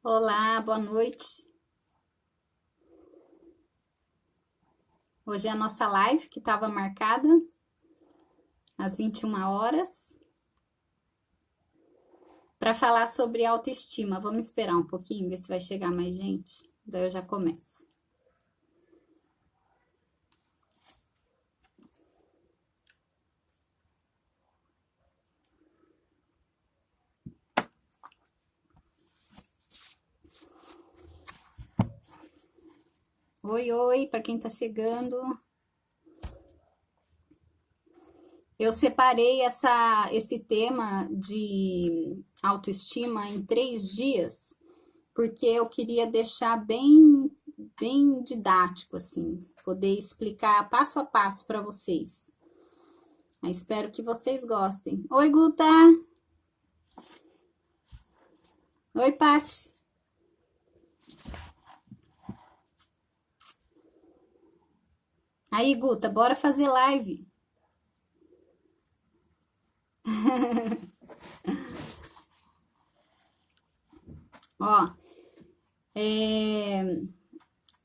Olá, boa noite. Hoje é a nossa live que estava marcada às 21 horas para falar sobre autoestima. Vamos esperar um pouquinho, ver se vai chegar mais gente. Daí eu já começo. Oi, oi, para quem está chegando. Eu separei esse tema de autoestima em 3 dias, porque eu queria deixar bem didático, assim, poder explicar passo a passo para vocês. Eu espero que vocês gostem. Oi, Guta! Oi, Pati! Aí, Guta, bora fazer live. Ó,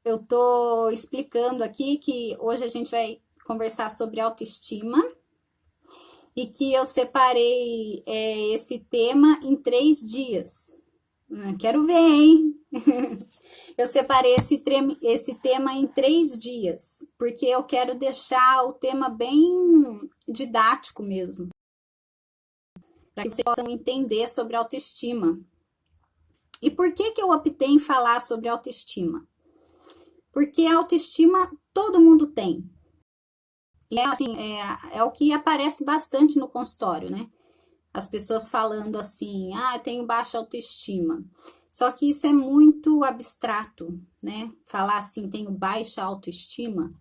eu tô explicando aqui que hoje a gente vai conversar sobre autoestima e que eu separei esse tema em 3 dias. Quero ver, hein? Eu separei esse tema em 3 dias, porque eu quero deixar o tema bem didático mesmo, para que vocês possam entender sobre autoestima. E por que eu optei em falar sobre autoestima? Porque a autoestima todo mundo tem. E assim, é o que aparece bastante no consultório, né? As pessoas falando assim, eu tenho baixa autoestima. Só que isso é muito abstrato, né? Falar assim, tenho baixa autoestima,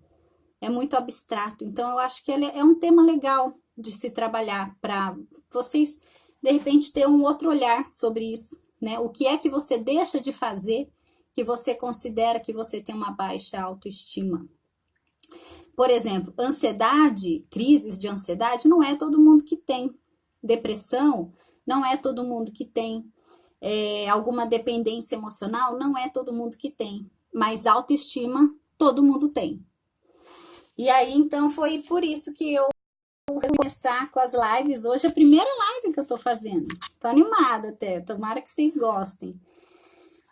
é muito abstrato. Então, eu acho que ele é um tema legal de se trabalhar para vocês, de repente, ter um outro olhar sobre isso, né? O que é que você deixa de fazer que você considera que você tem uma baixa autoestima? Por exemplo, ansiedade, crises de ansiedade, não é todo mundo que tem. Depressão, não é todo mundo que tem. Alguma dependência emocional, não é todo mundo que tem. Mas autoestima, todo mundo tem. E aí, então, foi por isso que eu vou começar com as lives. Hoje é a primeira live que eu tô fazendo. Tô animada até, tomara que vocês gostem.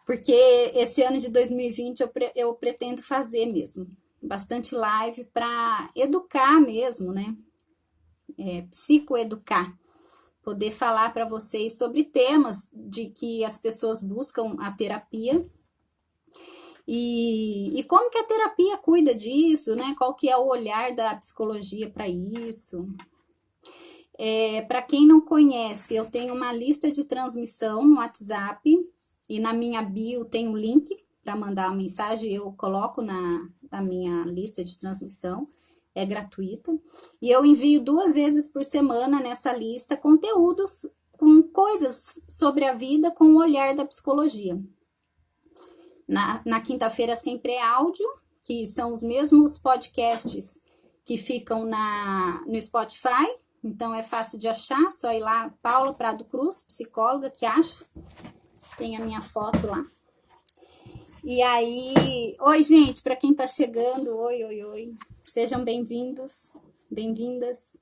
Porque esse ano de 2020 eu pretendo fazer mesmo. Bastante live para educar mesmo, né? Psicoeducar. Poder falar para vocês sobre temas de que as pessoas buscam a terapia e como que a terapia cuida disso, né? Qual que é o olhar da psicologia para isso. Para quem não conhece, eu tenho uma lista de transmissão no WhatsApp e na minha bio tem um link para mandar uma mensagem, eu coloco na minha lista de transmissão, é gratuita. E eu envio 2 vezes por semana nessa lista conteúdos com coisas sobre a vida com o olhar da psicologia. Na quinta-feira sempre é áudio, que são os mesmos podcasts que ficam no Spotify, então é fácil de achar, só ir lá, Paula Prado Cruz, psicóloga, que acha, tem a minha foto lá. E aí, oi gente, para quem tá chegando, oi, sejam bem-vindos, bem-vindas.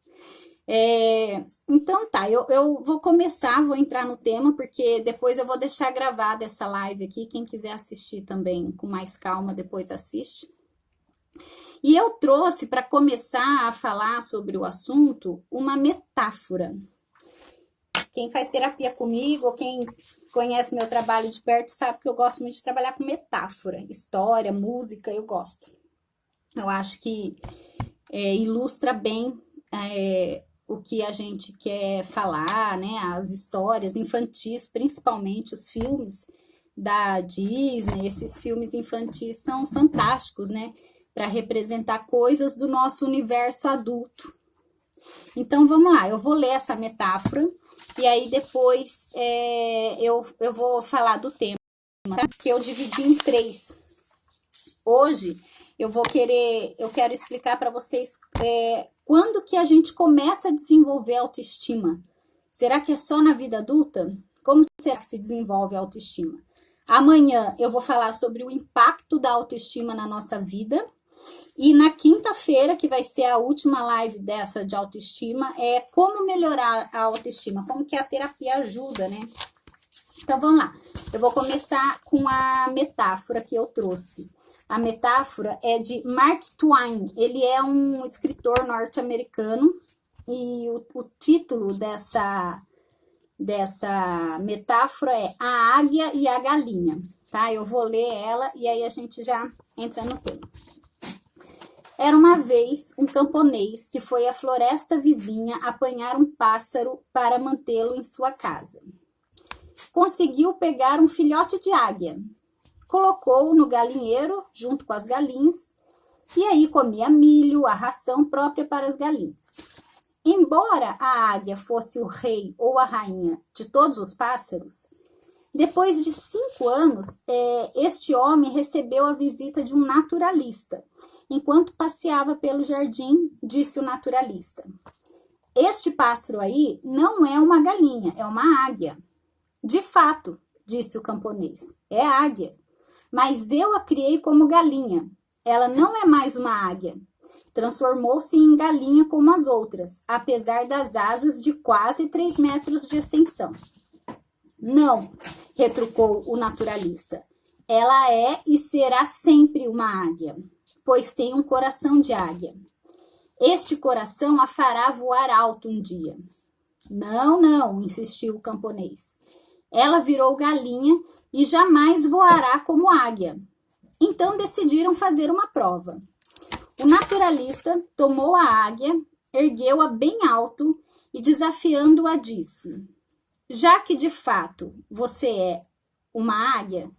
Então tá, eu vou começar, vou entrar no tema, porque depois eu vou deixar gravada essa live aqui, quem quiser assistir também com mais calma, depois assiste. E eu trouxe, para começar a falar sobre o assunto, uma metáfora. Quem faz terapia comigo, ou quem conhece meu trabalho de perto, sabe que eu gosto muito de trabalhar com metáfora, história, música, eu gosto. Eu acho que ilustra bem o que a gente quer falar, né? As histórias infantis, principalmente os filmes da Disney, esses filmes infantis são fantásticos, né? Para representar coisas do nosso universo adulto. Então, vamos lá, eu vou ler essa metáfora e aí depois eu vou falar do tema, que eu dividi em 3. Hoje eu quero explicar para vocês quando que a gente começa a desenvolver autoestima. Será que é só na vida adulta? Como será que se desenvolve a autoestima? Amanhã eu vou falar sobre o impacto da autoestima na nossa vida. E na quinta-feira, que vai ser a última live dessa de autoestima, é como melhorar a autoestima, como que a terapia ajuda, né? Então, vamos lá. Eu vou começar com a metáfora que eu trouxe. A metáfora é de Mark Twain. Ele é um escritor norte-americano e o título dessa metáfora é A Águia e a Galinha, tá? Eu vou ler ela e aí a gente já entra no tema. Era uma vez um camponês que foi à floresta vizinha apanhar um pássaro para mantê-lo em sua casa. Conseguiu pegar um filhote de águia, colocou-o no galinheiro junto com as galinhas e aí comia milho, a ração própria para as galinhas. Embora a águia fosse o rei ou a rainha de todos os pássaros, depois de 5 anos, este homem recebeu a visita de um naturalista. Enquanto passeava pelo jardim, disse o naturalista: este pássaro aí não é uma galinha, é uma águia. De fato, disse o camponês, é águia. Mas eu a criei como galinha. Ela não é mais uma águia. Transformou-se em galinha como as outras, apesar das asas de quase 3 metros de extensão. Não, retrucou o naturalista. Ela é e será sempre uma águia, pois tem um coração de águia. Este coração a fará voar alto um dia. Não, não, insistiu o camponês. Ela virou galinha e jamais voará como águia. Então decidiram fazer uma prova. O naturalista tomou a águia, ergueu-a bem alto e, desafiando-a, disse: já que de fato você é uma águia,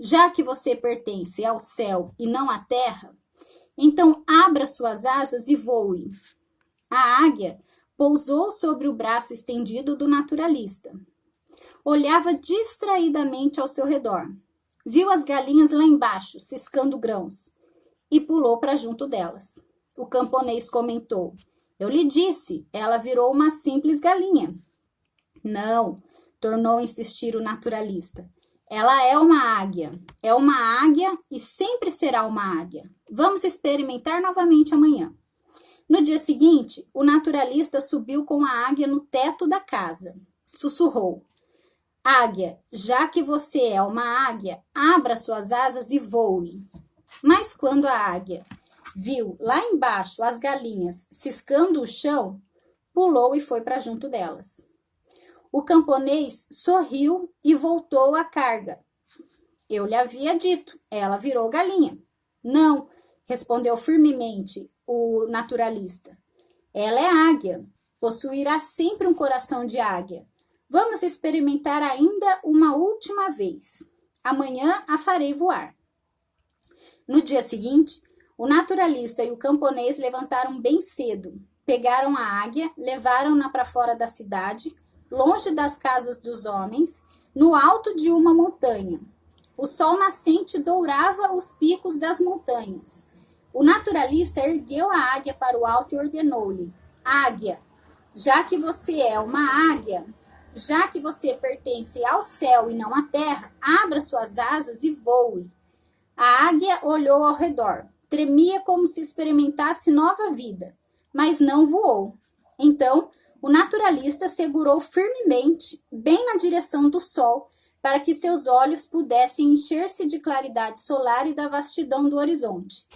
já que você pertence ao céu e não à terra, então abra suas asas e voe. A águia pousou sobre o braço estendido do naturalista. Olhava distraidamente ao seu redor. Viu as galinhas lá embaixo, ciscando grãos, e pulou para junto delas. O camponês comentou: eu lhe disse, ela virou uma simples galinha. Não, tornou a insistir o naturalista. Ela é uma águia. É uma águia e sempre será uma águia. Vamos experimentar novamente amanhã. No dia seguinte, o naturalista subiu com a águia no teto da casa. Sussurrou: águia, já que você é uma águia, abra suas asas e voe. Mas quando a águia viu lá embaixo as galinhas ciscando o chão, pulou e foi para junto delas. O camponês sorriu e voltou à carga. Eu lhe havia dito, ela virou galinha. Não, respondeu firmemente o naturalista. Ela é águia, possuirá sempre um coração de águia. Vamos experimentar ainda uma última vez. Amanhã a farei voar. No dia seguinte, o naturalista e o camponês levantaram bem cedo, pegaram a águia, levaram-na para fora da cidade, longe das casas dos homens, no alto de uma montanha. O sol nascente dourava os picos das montanhas. O naturalista ergueu a águia para o alto e ordenou-lhe: águia, já que você é uma águia, já que você pertence ao céu e não à terra, abra suas asas e voe. A águia olhou ao redor, tremia como se experimentasse nova vida, mas não voou. Então, o naturalista segurou firmemente, bem na direção do sol, para que seus olhos pudessem encher-se de claridade solar e da vastidão do horizonte.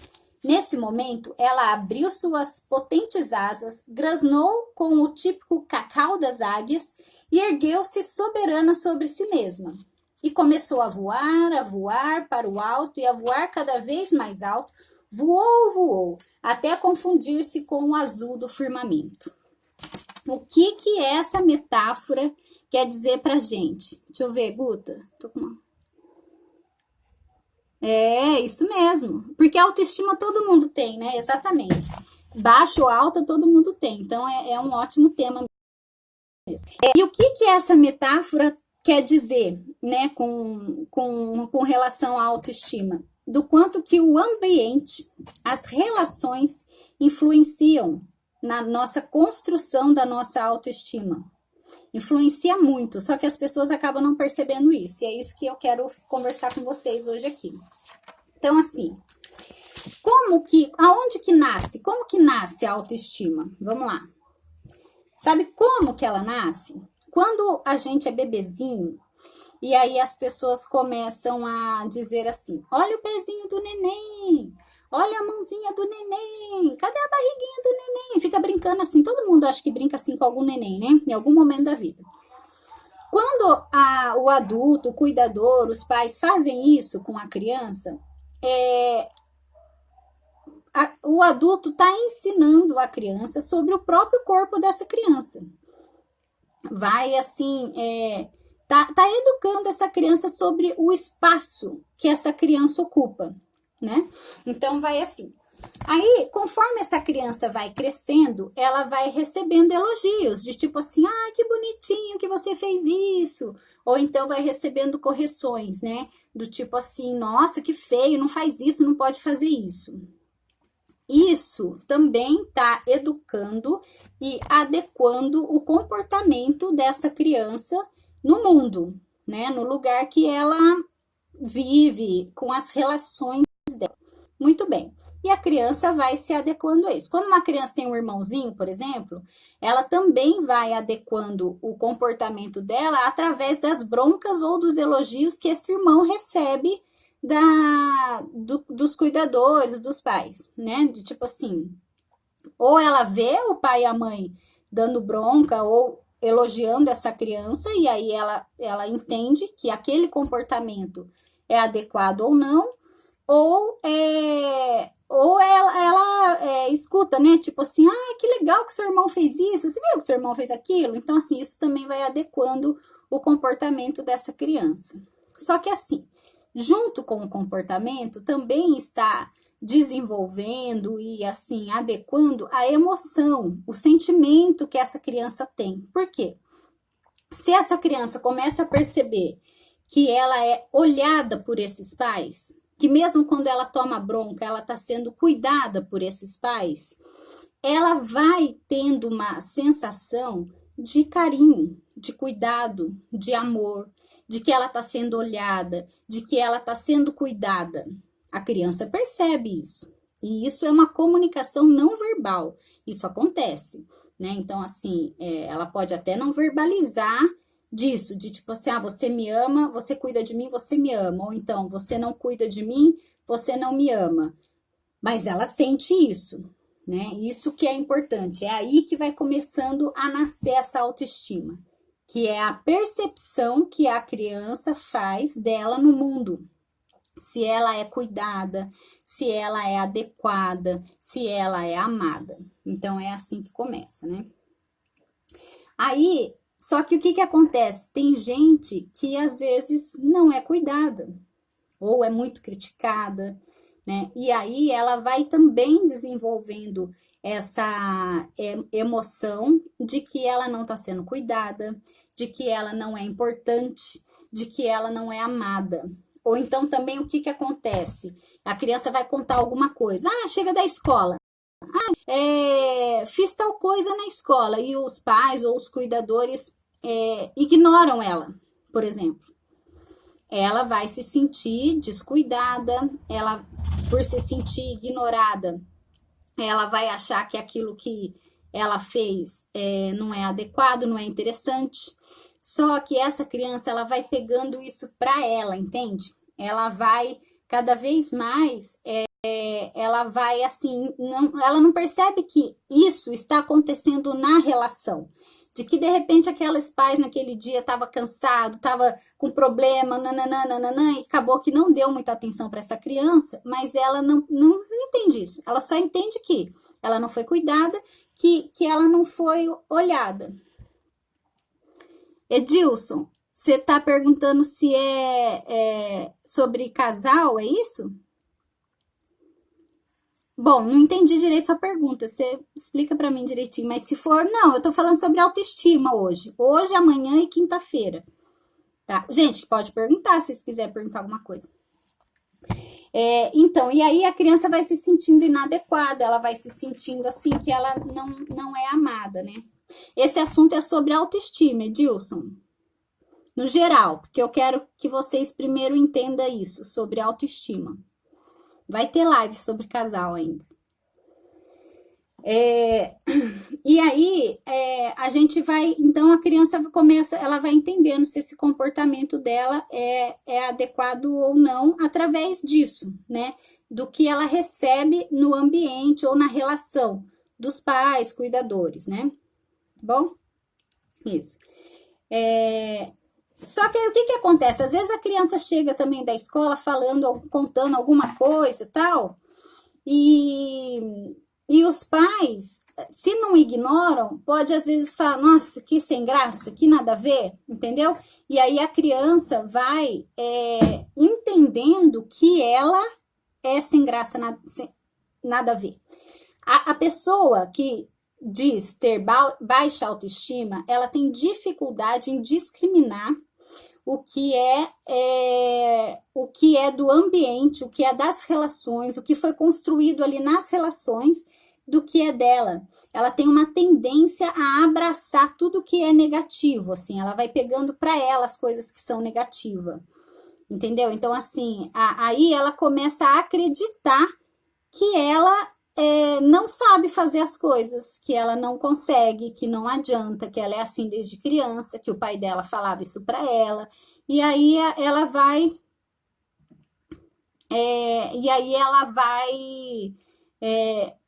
Nesse momento, ela abriu suas potentes asas, grasnou com o típico cacau das águias e ergueu-se soberana sobre si mesma. E começou a voar para o alto e a voar cada vez mais alto. Voou, voou, até confundir-se com o azul do firmamento. O que essa metáfora quer dizer pra gente? Deixa eu ver, Guta. Tô com uma... É, isso mesmo. Porque a autoestima todo mundo tem, né? Exatamente. Baixa ou alta todo mundo tem. Então, é um ótimo tema mesmo. E o que essa metáfora quer dizer, né, com relação à autoestima? Do quanto que o ambiente, as relações influenciam na nossa construção da nossa autoestima. Influencia muito, só que as pessoas acabam não percebendo isso. E é isso que eu quero conversar com vocês hoje aqui. Então, assim, aonde que nasce? Como que nasce a autoestima? Vamos lá. Sabe como que ela nasce? Quando a gente é bebezinho, e aí as pessoas começam a dizer assim: olha o pezinho do neném, olha a mãozinha do neném, cadê a barriguinha do neném? Fica brincando assim, todo mundo acha que brinca assim com algum neném, né? Em algum momento da vida. Quando o adulto, o cuidador, os pais fazem isso com a criança, o adulto está ensinando a criança sobre o próprio corpo dessa criança. Vai assim, tá educando essa criança sobre o espaço que essa criança ocupa, né? Então vai assim. Aí, conforme essa criança vai crescendo, ela vai recebendo elogios, de tipo assim, ah, que bonitinho que você fez isso. Ou então vai recebendo correções, né? Do tipo assim, nossa, que feio, não faz isso, não pode fazer isso. Isso também está educando e adequando o comportamento dessa criança no mundo, né? No lugar que ela vive, com as relações dela. Muito bem. E a criança vai se adequando a isso. Quando uma criança tem um irmãozinho, por exemplo, ela também vai adequando o comportamento dela através das broncas ou dos elogios que esse irmão recebe dos cuidadores, dos pais, né? De tipo assim, ou ela vê o pai e a mãe dando bronca ou elogiando essa criança, e aí ela entende que aquele comportamento é adequado ou não, ou ela escuta, né? Tipo assim, ah, que legal que seu irmão fez isso, você viu que seu irmão fez aquilo? Então, assim, isso também vai adequando o comportamento dessa criança. Só que assim, junto com o comportamento, também está desenvolvendo e assim adequando a emoção, o sentimento que essa criança tem. Por quê? Se essa criança começa a perceber que ela é olhada por esses pais, que mesmo quando ela toma bronca, ela está sendo cuidada por esses pais, ela vai tendo uma sensação de carinho, de cuidado, de amor, de que ela está sendo olhada, de que ela está sendo cuidada. A criança percebe isso. E isso é uma comunicação não verbal. Isso acontece, né? Então, assim, ela pode até não verbalizar disso, de tipo assim, ah, você me ama, você cuida de mim, você me ama. Ou então, você não cuida de mim, você não me ama. Mas ela sente isso, né? Isso que é importante. É aí que vai começando a nascer essa autoestima, que é a percepção que a criança faz dela no mundo. Se ela é cuidada, se ela é adequada, se ela é amada. Então é assim que começa, né? Aí, só que o que acontece? Tem gente que às vezes não é cuidada, ou é muito criticada, né? E aí ela vai também desenvolvendo essa emoção de que ela não está sendo cuidada, de que ela não é importante, de que ela não é amada. Ou então também o que acontece? A criança vai contar alguma coisa. Ah, chega da escola. Fiz tal coisa na escola. E os pais ou os cuidadores ignoram ela, por exemplo. Ela vai se sentir descuidada, ela, por se sentir ignorada, ela vai achar que aquilo que ela fez não é adequado, não é interessante. Só que essa criança, ela vai pegando isso para ela, entende? Ela vai cada vez mais, ela vai assim, ela não percebe que isso está acontecendo na relação. De que de repente aqueles pais naquele dia estavam cansados, estavam com problema, nananana, e acabou que não deu muita atenção para essa criança, mas ela não entende isso. Ela só entende que ela não foi cuidada, que ela não foi olhada. Edilson, você está perguntando se é sobre casal, é isso? Bom, não entendi direito sua pergunta. Você explica para mim direitinho. Mas se for, não, eu tô falando sobre autoestima hoje. Hoje, amanhã e quinta-feira. Tá? Gente, pode perguntar se vocês quiserem perguntar alguma coisa. Então, e aí a criança vai se sentindo inadequada, ela vai se sentindo assim que ela não é amada, né? Esse assunto é sobre autoestima, Edilson. No geral, porque eu quero que vocês primeiro entendam isso, sobre autoestima. Vai ter live sobre casal ainda. E aí, a gente vai, então a criança começa, ela vai entendendo se esse comportamento dela é adequado ou não, através disso, né? Do que ela recebe no ambiente ou na relação dos pais, cuidadores, né? Bom, isso. Só que aí o que acontece? Às vezes a criança chega também da escola falando, contando alguma coisa e tal, e os pais, se não ignoram, pode às vezes falar, nossa, que sem graça, que nada a ver, entendeu? E aí a criança vai entendendo que ela é sem graça, nada a ver. A pessoa que diz ter baixa autoestima, ela tem dificuldade em discriminar o que é do ambiente, o que é das relações, o que foi construído ali nas relações, do que é dela. Ela tem uma tendência a abraçar tudo que é negativo, assim, ela vai pegando para ela as coisas que são negativas, entendeu? Então, assim, aí ela começa a acreditar que ela não sabe fazer as coisas, que ela não consegue, que não adianta, que ela é assim desde criança, que o pai dela falava isso para ela, e aí ela vai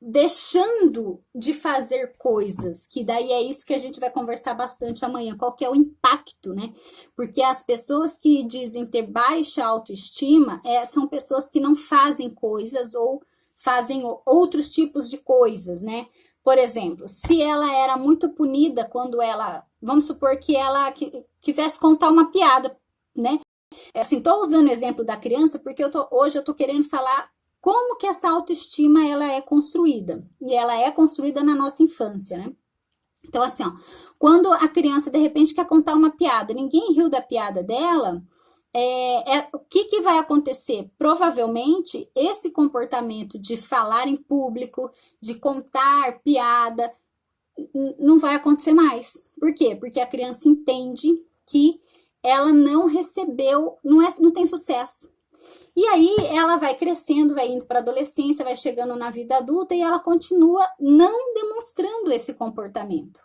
deixando de fazer coisas, que daí é isso que a gente vai conversar bastante amanhã, qual que é o impacto, né? Porque as pessoas que dizem ter baixa autoestima são pessoas que não fazem coisas ou fazem outros tipos de coisas, né? Por exemplo, se ela era muito punida quando ela, vamos supor que ela quisesse contar uma piada, né? Assim, tô usando o exemplo da criança porque hoje eu tô querendo falar como que essa autoestima ela é construída. E ela é construída na nossa infância, né? Então, assim, ó, quando a criança de repente quer contar uma piada, ninguém riu da piada dela, o que vai acontecer? Provavelmente esse comportamento de falar em público, de contar piada, não vai acontecer mais. Por quê? Porque a criança entende que ela não recebeu, não tem sucesso. E aí ela vai crescendo, vai indo para a adolescência, vai chegando na vida adulta e ela continua não demonstrando esse comportamento.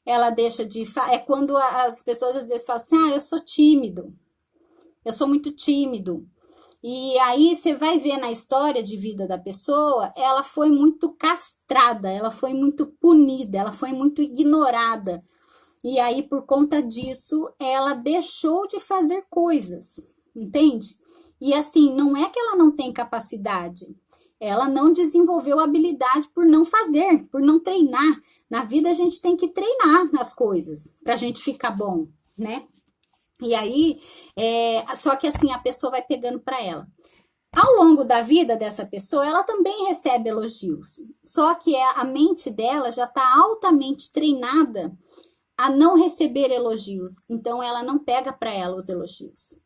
Ela deixa de... É quando as pessoas às vezes falam assim, eu sou tímido. Eu sou muito tímido. E aí você vai ver na história de vida da pessoa, ela foi muito castrada, ela foi muito punida, ela foi muito ignorada. E aí, por conta disso, ela deixou de fazer coisas, entende? E assim, não é que ela não tem capacidade, ela não desenvolveu habilidade por não fazer, por não treinar. Na vida a gente tem que treinar as coisas pra gente ficar bom, né? E aí, só que assim, a pessoa vai pegando para ela. Ao longo da vida dessa pessoa, ela também recebe elogios. Só que a mente dela já está altamente treinada a não receber elogios. Então, ela não pega para ela os elogios.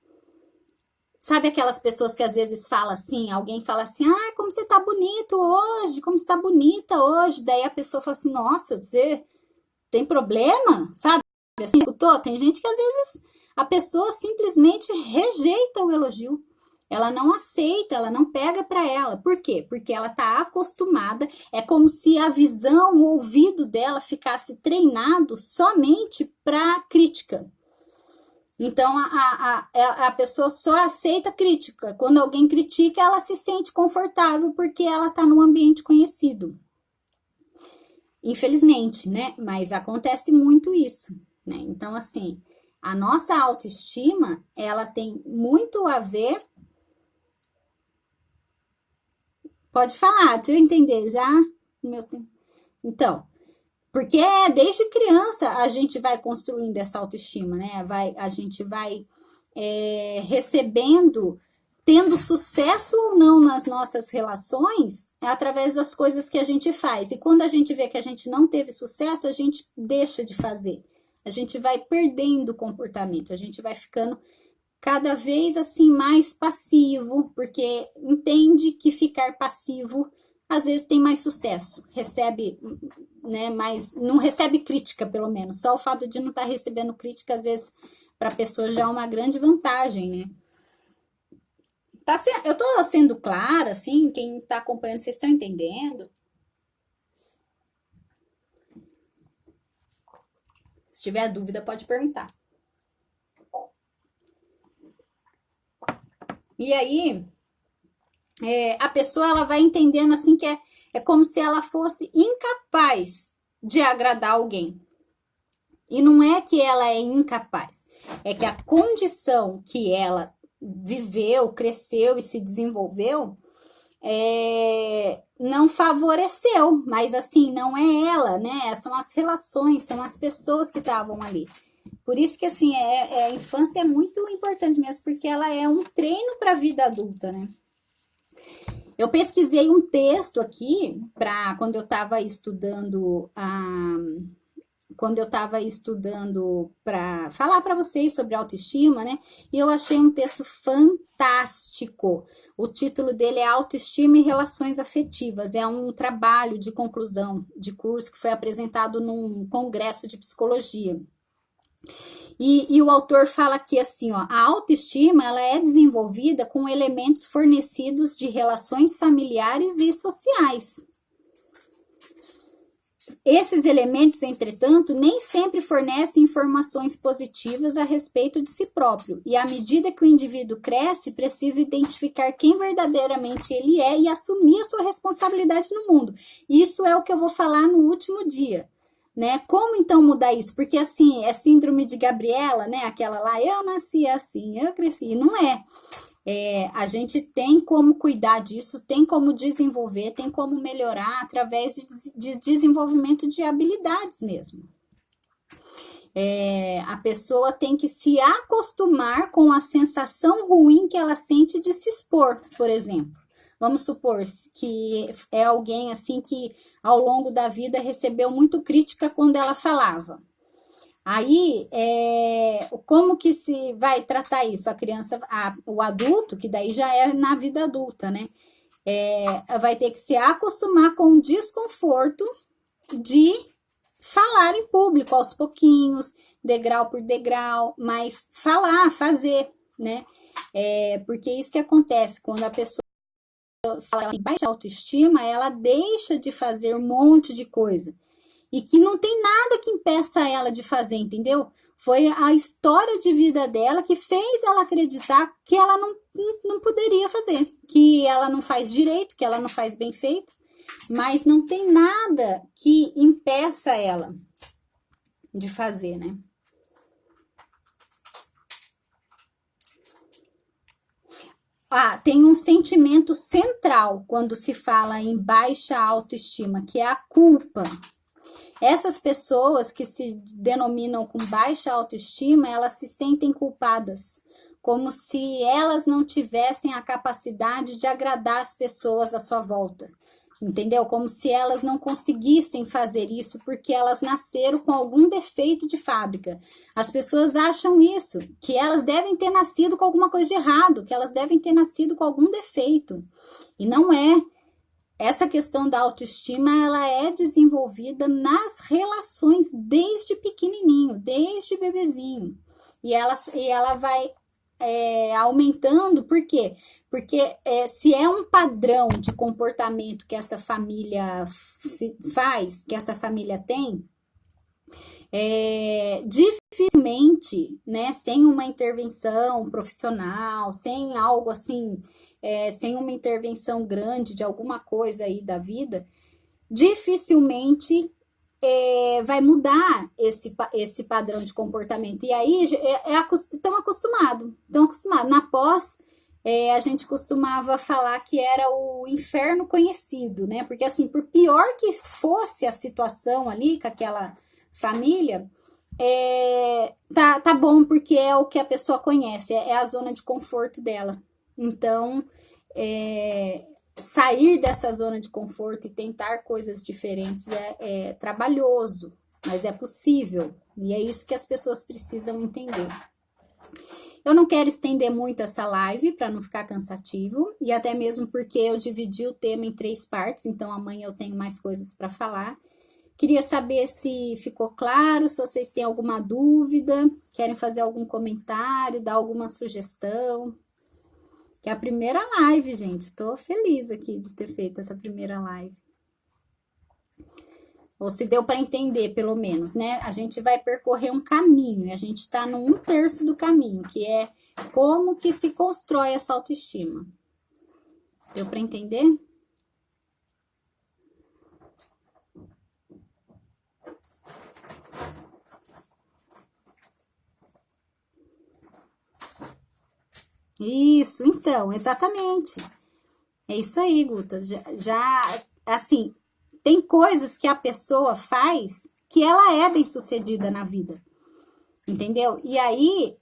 Sabe aquelas pessoas que às vezes falam assim, alguém fala assim, como você tá bonito hoje, como você tá bonita hoje. Daí a pessoa fala assim, nossa, você tem problema? Sabe? Assim, tem gente que às vezes... A pessoa simplesmente rejeita o elogio. Ela não aceita, ela não pega para ela. Por quê? Porque ela está acostumada. É como se a visão, o ouvido dela ficasse treinado somente para crítica. Então, a pessoa só aceita crítica. Quando alguém critica, ela se sente confortável porque ela está num ambiente conhecido. Infelizmente, né? Mas acontece muito isso, né? Então, assim... A nossa autoestima, ela tem muito a ver... Pode falar, deixa eu entender já. Então, porque desde criança a gente vai construindo essa autoestima, né? A gente vai recebendo, tendo sucesso ou não nas nossas relações, através das coisas que a gente faz. E quando a gente vê que a gente não teve sucesso, a gente deixa de fazer. A gente vai perdendo o comportamento, a gente vai ficando cada vez assim mais passivo, porque entende que ficar passivo às vezes tem mais sucesso, recebe né? Mas não recebe crítica, pelo menos. Só o fato de não estar recebendo crítica, às vezes, para a pessoa já é uma grande vantagem, né? Eu tô sendo clara, assim, quem tá acompanhando, vocês estão entendendo? Se tiver dúvida, pode perguntar. E aí, a pessoa ela vai entendendo assim que é como se ela fosse incapaz de agradar alguém. E não é que ela é incapaz, é que a condição que ela viveu, cresceu e se desenvolveu não favoreceu, mas assim, não é ela, né? São as relações, são as pessoas que estavam ali. Por isso que assim, a infância é muito importante mesmo, porque ela é um treino para a vida adulta, né? Eu pesquisei um texto aqui para quando eu estava estudando para falar para vocês sobre autoestima, né? E eu achei um texto fantástico. O título dele é Autoestima e Relações Afetivas. É um trabalho de conclusão de curso que foi apresentado num congresso de psicologia. E o autor fala aqui assim, ó, a autoestima ela é desenvolvida com elementos fornecidos de relações familiares e sociais. Esses elementos, entretanto, nem sempre fornecem informações positivas a respeito de si próprio, e à medida que o indivíduo cresce, precisa identificar quem verdadeiramente ele é e assumir a sua responsabilidade no mundo. Isso é o que eu vou falar no último dia. Né? Como então mudar isso? Porque assim, é síndrome de Gabriela, né? Aquela lá, eu nasci assim, eu cresci. Não é. A gente tem como cuidar disso, tem como desenvolver, tem como melhorar através de desenvolvimento de habilidades mesmo. A pessoa tem que se acostumar com a sensação ruim que ela sente de se expor, por exemplo. Vamos supor que é alguém assim que ao longo da vida recebeu muito crítica quando ela falava. Aí, como que se vai tratar isso? A criança, o adulto, que daí já é na vida adulta, né? Vai ter que se acostumar com o desconforto de falar em público aos pouquinhos, degrau por degrau, mas falar, fazer, né? Porque isso que acontece quando a pessoa fala em baixa autoestima, ela deixa de fazer um monte de coisa. E que não tem nada que impeça ela de fazer, entendeu? Foi a história de vida dela que fez ela acreditar que ela não poderia fazer, que ela não faz direito, que ela não faz bem feito, mas não tem nada que impeça ela de fazer, né? Tem um sentimento central quando se fala em baixa autoestima, que é a culpa. Essas pessoas que se denominam com baixa autoestima, elas se sentem culpadas, como se elas não tivessem a capacidade de agradar as pessoas à sua volta. Entendeu? Como se elas não conseguissem fazer isso porque elas nasceram com algum defeito de fábrica. As pessoas acham isso, que elas devem ter nascido com alguma coisa de errado, que elas devem ter nascido com algum defeito. E não é. Essa questão da autoestima, ela é desenvolvida nas relações desde pequenininho, desde bebezinho. E ela vai aumentando, por quê? Porque se é um padrão de comportamento que essa família faz, que essa família tem, dificilmente, né, sem uma intervenção profissional, sem algo assim, sem uma intervenção grande de alguma coisa aí da vida, dificilmente vai mudar esse padrão de comportamento. E aí estão acostumados. Na pós, a gente costumava falar que era o inferno conhecido, né? Porque assim, por pior que fosse a situação ali com aquela família, tá bom, porque é o que a pessoa conhece, é a zona de conforto dela. Então, sair dessa zona de conforto e tentar coisas diferentes é trabalhoso, mas é possível. E é isso que as pessoas precisam entender. Eu não quero estender muito essa live para não ficar cansativo, e até mesmo porque eu dividi o tema em 3 partes, então amanhã eu tenho mais coisas para falar. Queria saber se ficou claro, se vocês têm alguma dúvida, querem fazer algum comentário, dar alguma sugestão. Que é a primeira live, gente. Tô feliz aqui de ter feito essa primeira live. Ou se deu para entender, pelo menos, né? A gente vai percorrer um caminho, e a gente está no 1/3 do caminho, que é como que se constrói essa autoestima. Deu para entender? Isso, então, exatamente. É isso aí, Guta. Assim, tem coisas que a pessoa faz que ela é bem-sucedida na vida. Entendeu? E aí,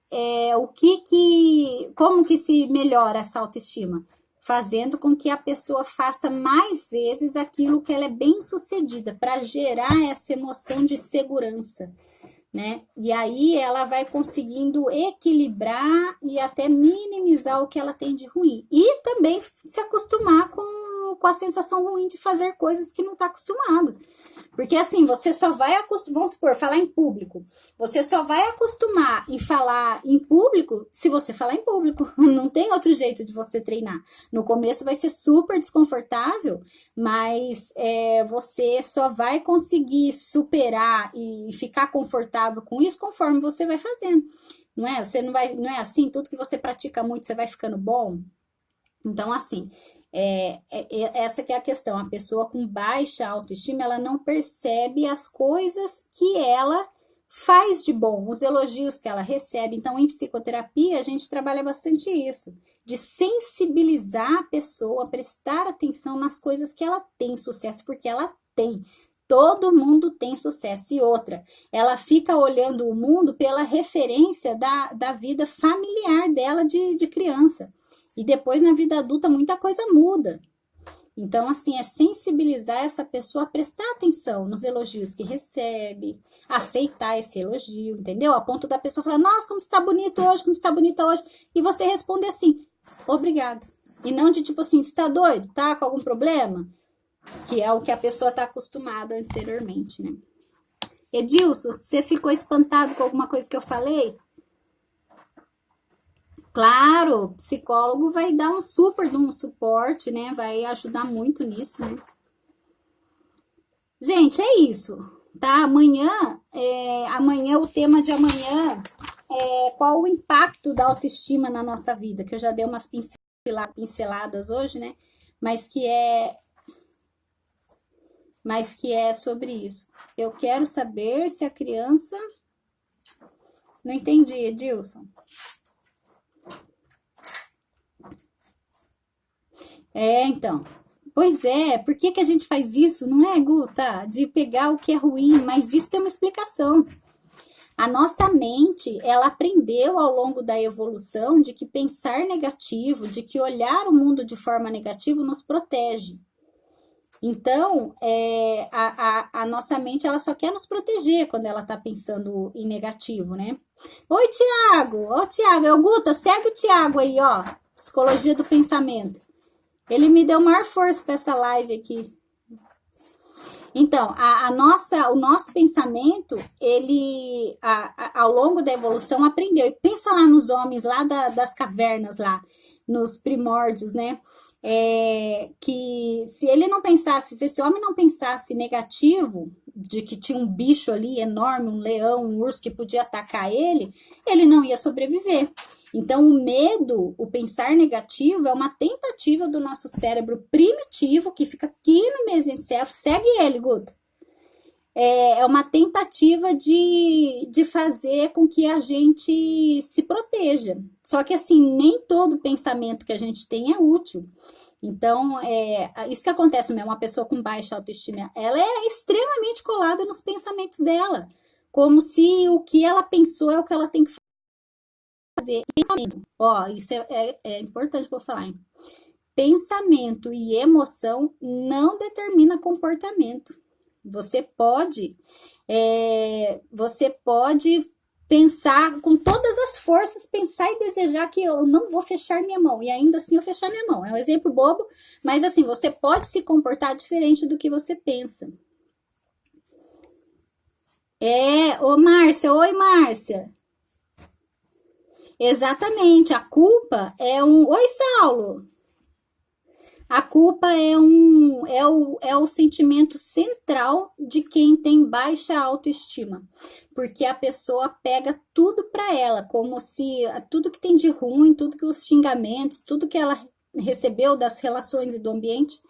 como que se melhora essa autoestima? Fazendo com que a pessoa faça mais vezes aquilo que ela é bem-sucedida, para gerar essa emoção de segurança, né? E aí ela vai conseguindo equilibrar e até minimizar o que ela tem de ruim. E também se acostumar com a sensação ruim de fazer coisas que não está acostumado. Porque assim, você só vai acostumar, vamos supor, falar em público. Você só vai acostumar em falar em público se você falar em público. Não tem outro jeito de você treinar. No começo vai ser super desconfortável, mas você só vai conseguir superar e ficar confortável com isso conforme você vai fazendo. Não é? Não é assim, tudo que você pratica muito, você vai ficando bom. Então, assim, essa que é a questão. A pessoa com baixa autoestima, ela não percebe as coisas que ela faz de bom, os elogios que ela recebe. Então, em psicoterapia, a gente trabalha bastante isso, de sensibilizar a pessoa, prestar atenção nas coisas que ela tem sucesso, porque ela tem. Todo mundo tem sucesso. E outra, ela fica olhando o mundo pela referência da vida familiar dela de criança. E depois, na vida adulta, muita coisa muda. Então, assim, é sensibilizar essa pessoa a prestar atenção nos elogios que recebe, aceitar esse elogio, entendeu? A ponto da pessoa falar, nossa, como você tá bonito hoje, como você tá bonita hoje. E você responde assim, obrigado. E não de tipo assim, você tá doido? Tá com algum problema? Que é o que a pessoa tá acostumada anteriormente, né? Edilson, você ficou espantado com alguma coisa que eu falei? Claro, o psicólogo vai dar um super de um suporte, né? Vai ajudar muito nisso, né? Gente, é isso, tá? Amanhã o tema de amanhã é qual o impacto da autoestima na nossa vida, que eu já dei umas pinceladas hoje, né? Mas que é sobre isso. Eu quero saber se a criança... Não entendi, Edilson. Então. Pois é, por que a gente faz isso? Não é, Guta? De pegar o que é ruim, mas isso tem uma explicação. A nossa mente, ela aprendeu ao longo da evolução de que pensar negativo, de que olhar o mundo de forma negativa nos protege. Então, a nossa mente, ela só quer nos proteger quando ela tá pensando em negativo, né? Oi, Tiago! Ó, Tiago, Guta, segue o Tiago aí, ó. Psicologia do pensamento. Ele me deu maior força para essa live aqui. Então, o nosso pensamento, ele, ao longo da evolução, aprendeu. E pensa lá nos homens, lá das cavernas, lá, nos primórdios, né? Que se ele não pensasse, se esse homem não pensasse negativo, de que tinha um bicho ali enorme, um leão, um urso que podia atacar ele não ia sobreviver. Então, o medo, o pensar negativo, é uma tentativa do nosso cérebro primitivo, que fica aqui no mesencéfalo, segue ele, Guta. É uma tentativa de fazer com que a gente se proteja. Só que, assim, nem todo pensamento que a gente tem é útil. Então, isso que acontece mesmo, uma pessoa com baixa autoestima, ela é extremamente colada nos pensamentos dela, como se o que ela pensou é o que ela tem que fazer. Pensamento, isso é importante que eu vou falar, hein? Pensamento e emoção não determina comportamento. Você pode pensar com todas as forças, pensar e desejar que eu não vou fechar minha mão, e ainda assim eu fechar minha mão. É um exemplo bobo, mas assim, você pode se comportar diferente do que você pensa. Ô Márcia, oi Márcia. Exatamente, a culpa é um. Oi, Saulo! A culpa é o sentimento central de quem tem baixa autoestima, porque a pessoa pega tudo para ela, como se tudo que tem de ruim, tudo que os xingamentos, tudo que ela recebeu das relações e do ambiente,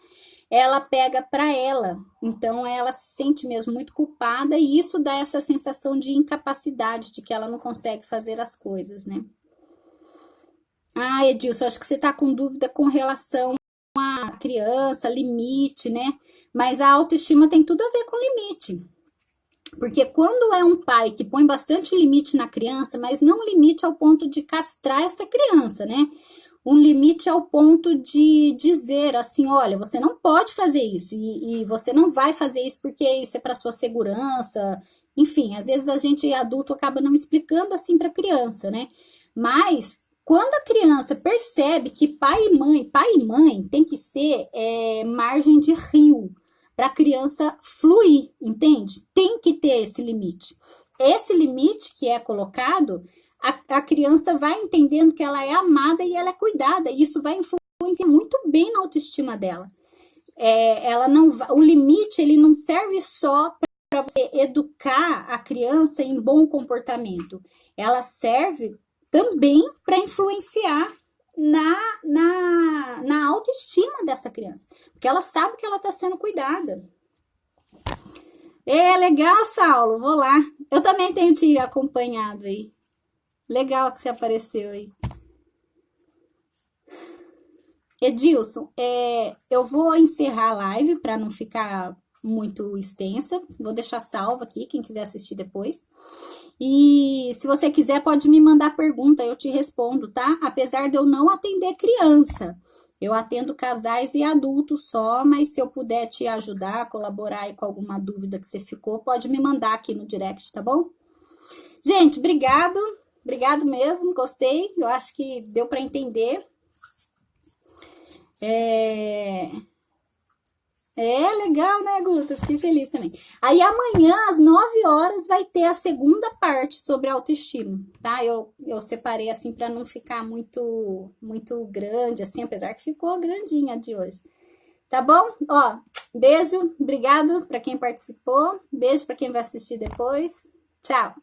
ela pega para ela. Então ela se sente mesmo muito culpada e isso dá essa sensação de incapacidade, de que ela não consegue fazer as coisas, né? Ah, Edilson, acho que você está com dúvida com relação à criança, limite, né? Mas a autoestima tem tudo a ver com limite. Porque quando é um pai que põe bastante limite na criança, mas não limite ao ponto de castrar essa criança, né? Um limite ao ponto de dizer assim, olha, você não pode fazer isso e você não vai fazer isso porque isso é para sua segurança. Enfim, às vezes a gente adulto acaba não explicando assim para a criança, né? Mas quando a criança percebe que pai e mãe tem que ser margem de rio para a criança fluir, entende? Tem que ter esse limite. Esse limite que é colocado, a criança vai entendendo que ela é amada e ela é cuidada, e isso vai influenciar muito bem na autoestima dela. Ela não, o limite ele não serve só para você educar a criança em bom comportamento, ela serve também para influenciar na autoestima dessa criança, porque ela sabe que ela está sendo cuidada. É legal, Saulo, vou lá. Eu também tenho te acompanhado aí. Legal que você apareceu aí. Edilson, eu vou encerrar a live para não ficar muito extensa. Vou deixar salvo aqui, quem quiser assistir depois. E se você quiser, pode me mandar pergunta, eu te respondo, tá? Apesar de eu não atender criança. Eu atendo casais e adultos só, mas se eu puder te ajudar, colaborar aí com alguma dúvida que você ficou, pode me mandar aqui no direct, tá bom? Gente, obrigado. Obrigado mesmo, gostei. Eu acho que deu para entender. Legal, né, Guta? Fiquei feliz também. Aí amanhã, às 9 horas, vai ter a segunda parte sobre autoestima, tá? Eu separei assim para não ficar muito grande, assim, apesar que ficou grandinha de hoje. Tá bom? Ó, beijo, obrigado para quem participou. Beijo para quem vai assistir depois. Tchau.